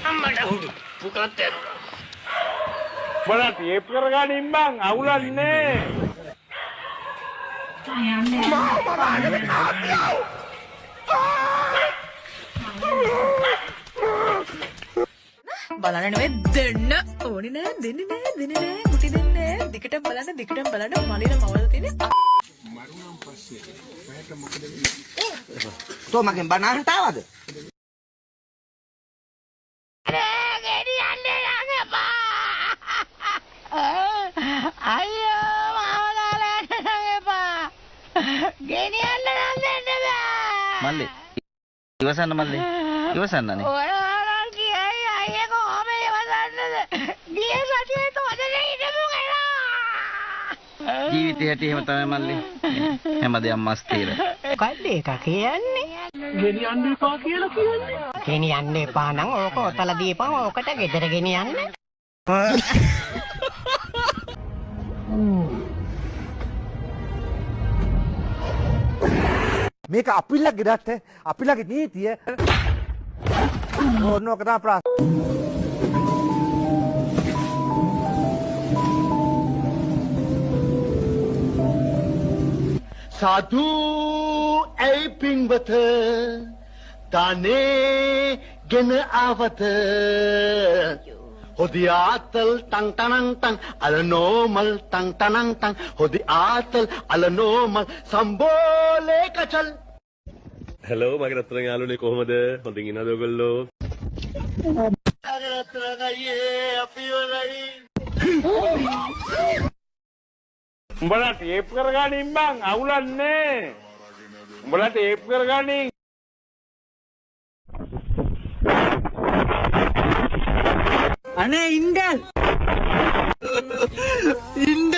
අම්මට හුඩු පුතත් යනවා. බලා ටේප් කරගනින් බං අවුලන්නේ. බලන්න නෙවෙයි දෙන්න ඕනේ නෑ දෙන්නේ නෑ මුටි දෙන්නේ නෑ දිගටම බලන්න මලින මවල තියෙන මරුණන් පස්සේ මට මොකද වෙන්නේ? තෝ මගෙන් බනහන්න ආවද? අයියෝ මාවලාලට එපා. ගෙනියන්න නම් දෙන්න බෑ. මල්ලි ඉවසන්න මල්ලි ඉවසන්නනේ. ඔයාලා කියයි අයියා කොහොම ඉවසන්නද? ගිය සතියේ තොදේ ඉඳපු කෙනා. ජීවිතේ හැටි එහෙම තමයි මල්ලි. හැමදේම මස්තිර. මොකද්ද ඒක කියන්නේ? ගෙනියන්න එපා කියලා කියන්නේ. ගෙනියන්න එපා නම් ඕක ඔතල දීපන් ඕකට ගෙදර ගෙනියන්න. මේක අපිල්ලගේ දත්ත අපිලගේ නීතිය ඕනෝක තමයි ප්‍රාස සාදු ඇයි පින්වත දානේ ගෙන ආවත හොදි ආතල් තං තනං තං අලනෝමල් තං තනං තං හොදි ආතල් අලනෝමල් සම්බෝලේ කචල්. හෙලෝ මගේ රත්තරන් යාළුවනේ කොහමද? හොඳින් ඉන්නවද ඔයගොල්ලෝ? මගේ රත්තරන් අයියේ අපි වලයි. උඹලා ටේප් කරගනින් බං අවුලන්නේ. උඹලා ටේප් කරගනින්. අනේ ඉන්දල් ඉන්ද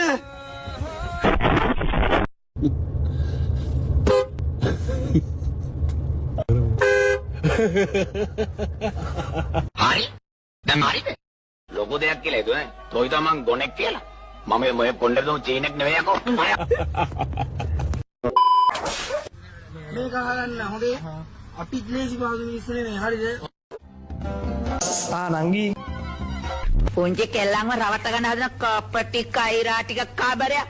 හරි දැන් හරිද? ලොකු දෙයක් කියලා හිතුවේ. තෝයි තමන් ගොනෙක් කියලා. මම මේ පොණ්ඩේ දුන් චීනෙක් නෙවෙයි අකෝ. මේක අහගන්න හොඳේ අපි ක්ලේසි පාදු මිනිස්සු නෙමෙයි හරිද? නංගි පුංචි කෙල්ලන්ව රවට්ට ගන්න හදන කපටි කයිරා ටික කාබරයක්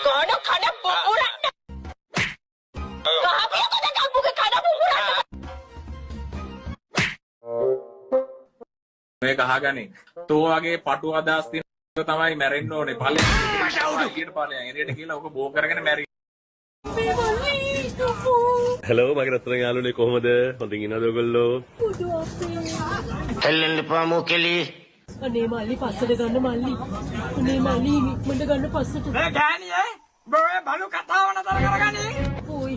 කොඩ කඩ පුපුරන්න කහපියකද කම්බුගේ කඩ පුපුරන්න මේක අහගන්නේ තෝ වගේ පටු අදහස් තියෙන තමයි මැරෙන්න ඕනේ ඵලයන් එළියට ඵලයන් එළියට කියලා ඔක බෝ කරගෙන මැරි. හෙලෝ මගේ රත්තරන් යාළුවනේ කොහමද? හොඳින් ඉන්නවද ඔයගොල්ලෝ? එල්ලෙන්න එපා මොකෙලි. අනේ මල්ලි පස්සට ගන්න මල්ලි අනේ මල්ලි ඉක්මනට ගන්න පස්සට මේ ගෑණියේ බොය බලු කතාව නතර කරගන්නේ. පොයි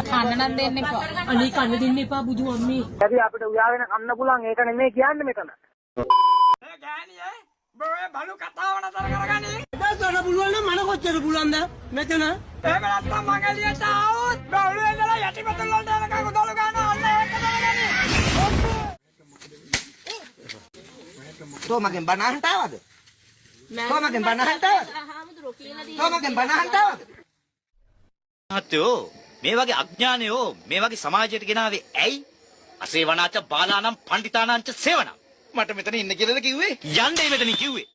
කන්න නම් දෙන්න එපා අනේ කන්න දෙන්න එපා බුදු අම්මේ ඇයි අපිට උයාගෙන කන්න පුළුවන් ඒක නෙමෙයි කියන්නේ මෙතන මේ ගෑණියේ බොය බලු කතාව නතර කරගන්නේ. දැන් පුළුවන් නම් මන කොච්චර පුළුවන්ද මෙතන? එහෙම නැත්නම් මං එළියට ආවොත් බවුලේ ඉඳලා යටිපතුල් වලට යනකම් උදළු ගන්න අල්ල ඒක කරගන්නේ. තෝ මගෙන් බනහන්න ආවද? තෝ මගෙන් බනහන්න ආවද? තෝ මගෙන් බනහන්න ආවද? මහත්තයෝ මේ වගේ අඥානයෝ මේ වගේ සමාජයට ගෙනාවේ ඇයි? අසේවනාච බාලානම් පණ්ඩිතානංච සේවනා. මට මෙතන ඉන්න කියලාද කිව්වේ? යන්නේ මෙතනින් කිව්වේ.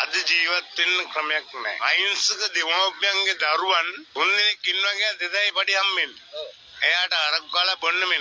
අද ජීවත් වෙන්න ක්‍රමයක් නැහැ. අහිංසක දෙමව්පියන්ගේ දරුවන් 3 දෙනෙක් ඉන්නවා කියන 2000 පඩි හම්බෙන්න. එයාට අරක් ගාලා බොන්න මෙන්න.